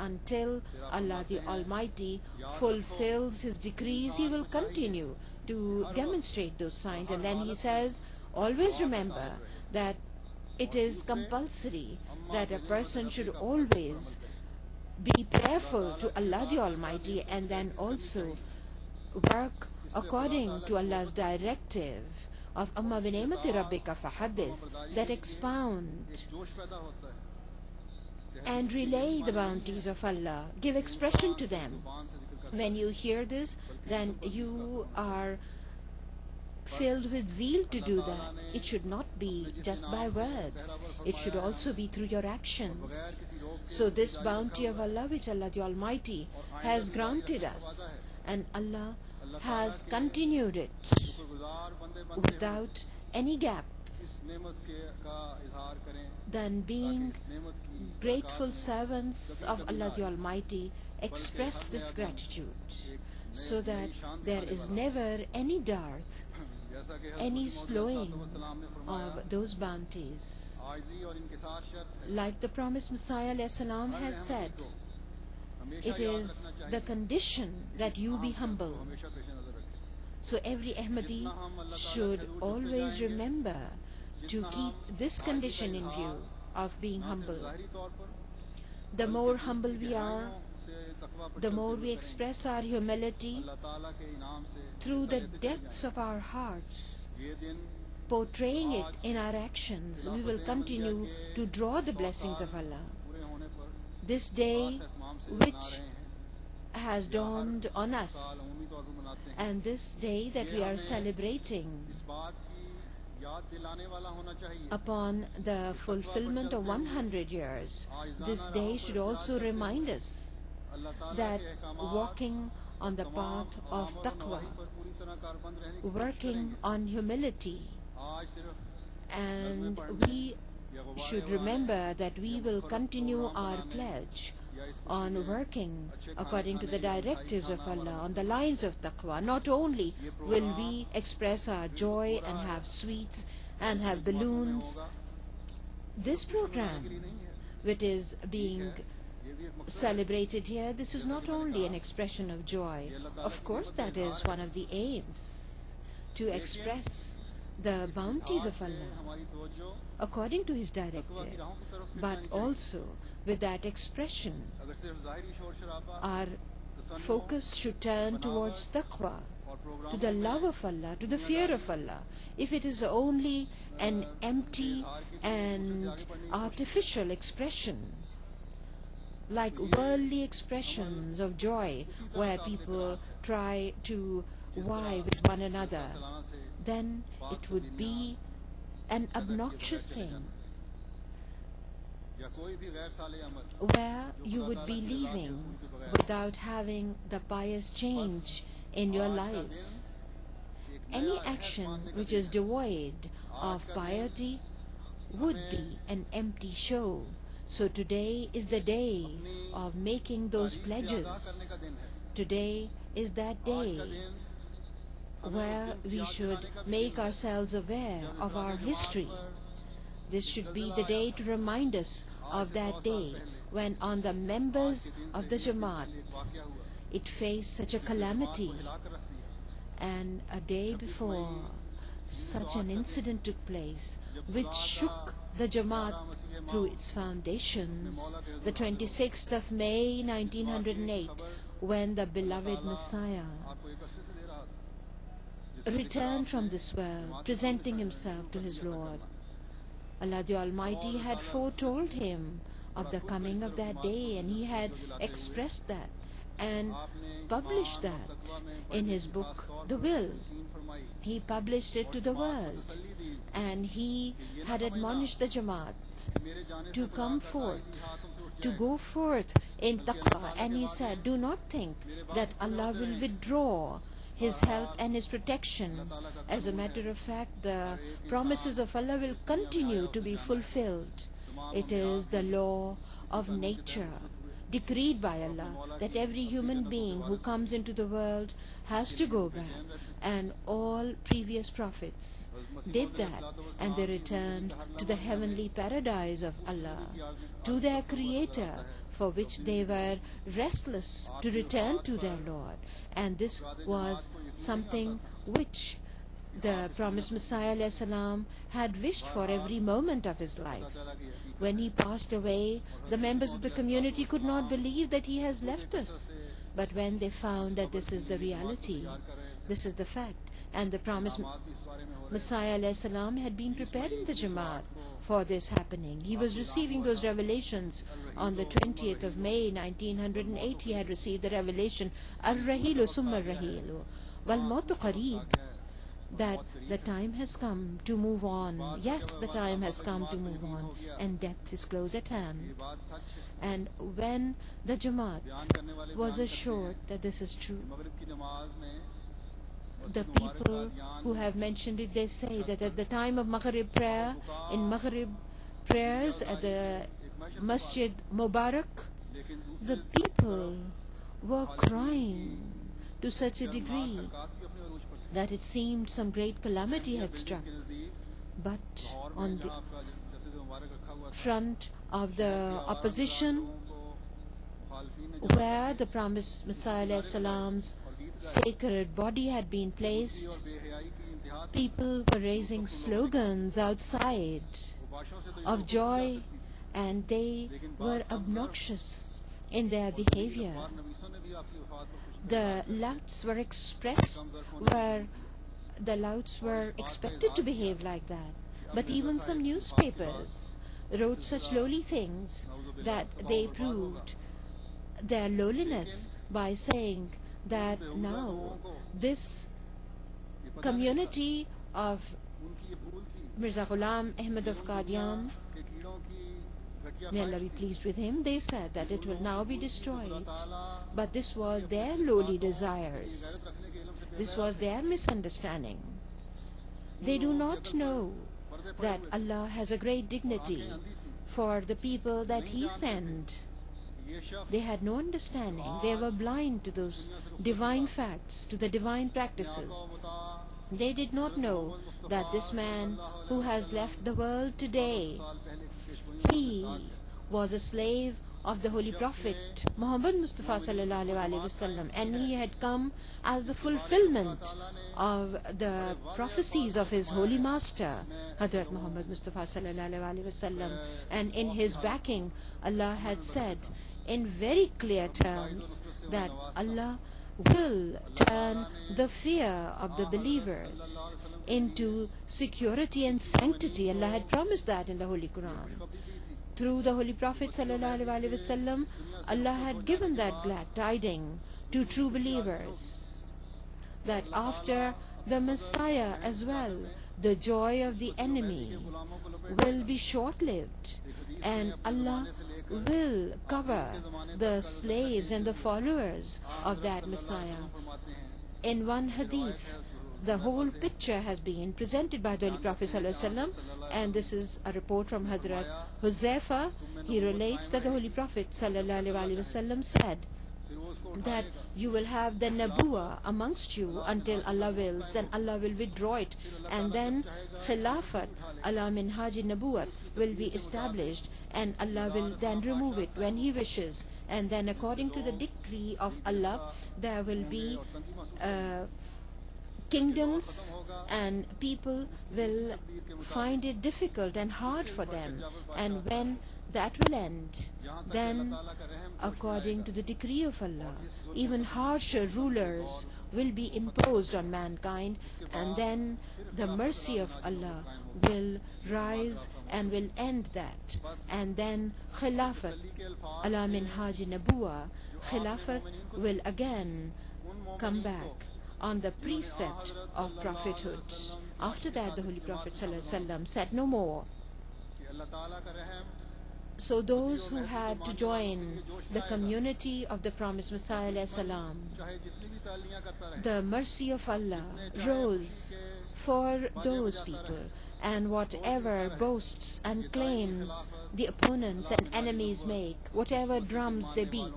until Allah the Almighty fulfills His decrees, He will continue to demonstrate those signs. And then He says, always remember that it is compulsory that a person should always be prayerful to Allah the Almighty, and then also work according to Allah's directive of Amma bi ni'mati rabbika fahaddith, that expound and relay the bounties of Allah, give expression to them. When you hear this, then you are filled with zeal to do that. It should not be just by words, it should also be through your actions. So this bounty of Allah, which Allah the Almighty has granted us, and Allah has continued it without any gap, then being grateful servants of Allah the Almighty, express this gratitude, so that there is never any dearth, any slowing of those bounties. Like the promised Messiah ﷺ has said, it is the condition that you be humble. So every Ahmadi should always remember to keep this condition in view of being humble. The more humble we are, the more we express our humility through the depths of our hearts, portraying it in our actions, we will continue to draw the blessings of Allah. This day which has dawned on us, and this day that we are celebrating upon the fulfillment of 100 years, this day should also remind us that walking on the path of taqwa, working on humility, and we should remember that we will continue our pledge on working according to the directives of Allah on the lines of taqwa. Not only will we express our joy and have sweets and have balloons, this program which is being celebrated here, this is not only an expression of joy. Of course, that is one of the aims, to express the bounties of Allah according to His directive, but also with that expression our focus should turn towards taqwa, to the love of Allah, to the fear of Allah. If it is only an empty and artificial expression, like worldly expressions of joy where people try to vie with one another, then it would be an obnoxious thing where you would be leaving without having the pious change in your lives. Any action which is devoid of piety would be an empty show. So today is the day of making those pledges. Today is that day where we should make ourselves aware of our history. This should be the day to remind us of that day when on the members of the Jamaat it faced such a calamity, and a day before such an incident took place which shook the Jamaat through its foundations, the 26th of May 1908, when the beloved Messiah returned from this world, presenting himself to his Lord. Allah the Almighty had foretold him of the coming of that day, and He had expressed that and published that in His book, The Will. He published it to the world, and He had admonished the Jamaat to come forth, to go forth in taqwa, and He said, do not think that Allah will withdraw His help and His protection. As a matter of fact, the promises of Allah will continue to be fulfilled. It is the law of nature decreed by Allah that every human being who comes into the world has to go back, and all previous prophets did that, and they returned to the heavenly paradise of Allah, to their Creator, for which they were restless to return to their Lord. And this was something which the promised Messiah ﷺ had wished for every moment of his life. When he passed away, the members of the community could not believe that he has left us. But when they found that this is the reality, this is the fact, and the promised Messiah ﷺ had been preparing the Jamaat for this happening. He was receiving those revelations on the 20th of May 1908. He had received the revelation, Ar-Rahilu Summa Ar-Rahilu Wal Mautu Qareeb, that the time has come to move on. Yes, the time has come to move on, and death is close at hand. And when the Jamaat was assured that this is true, the people who have mentioned it, they say that at the time of Maghrib prayer, in Maghrib prayers at the Masjid Mubarak, the people were crying to such a degree that it seemed some great calamity had struck. But on the front of the opposition, where the promised Messiah ﷺ's sacred body had been placed, people were raising slogans outside of joy, and they were obnoxious in their behavior. The louts were expected to behave like that, but even some newspapers wrote such lowly things that they proved their lowliness by saying that now this community of Mirza Ghulam Ahmad of Qadian, may Allah be pleased with him, they said that it will now be destroyed. But this was their lowly desires. This was their misunderstanding. They do not know that Allah has a great dignity for the people that He sent. They had no understanding. They were blind to those divine facts, to the divine practices. They did not know that this man who has left the world today, he was a slave of the Holy Prophet Muhammad Mustafa sallallahu alaihi wasallam, and he had come as the fulfillment of the prophecies of his holy master Hazrat Muhammad Mustafa sallallahu alaihi wasallam. And in his backing, Allah had said in very clear terms that Allah will turn the fear of the believers into security and sanctity. Allah had promised that in the Holy Quran. Through the Holy Prophet ﷺ, Allah had given that glad tiding to true believers that after the Messiah as well, the joy of the enemy will be short-lived, and Allah will cover the slaves and the followers of that Messiah. In one hadith, the whole picture has been presented by the Holy Prophet ﷺ, and this is a report from Hazrat Huzaifa. He relates that the Holy Prophet ﷺ said that you will have the Nabuwa amongst you until Allah wills, then Allah will withdraw it, and then Khilafat ala minhaji Nabuwat will be established, and Allah will then remove it when He wishes, and then according to the decree of Allah there will be kingdoms, and people will find it difficult and hard for them, and when that will end, then according to the decree of Allah, even harsher rulers will be imposed on mankind, and then the mercy of Allah will rise and will end that, and then Khilafat ala minhaji Nabuwa, Khilafat will again come back on the precept of prophethood. After that, the Holy Prophet ﷺ said no more. So those who had to join the community of the promised Messiah ﷺ, the mercy of Allah rose for those people, and whatever boasts and claims the opponents and enemies make, whatever drums they beat,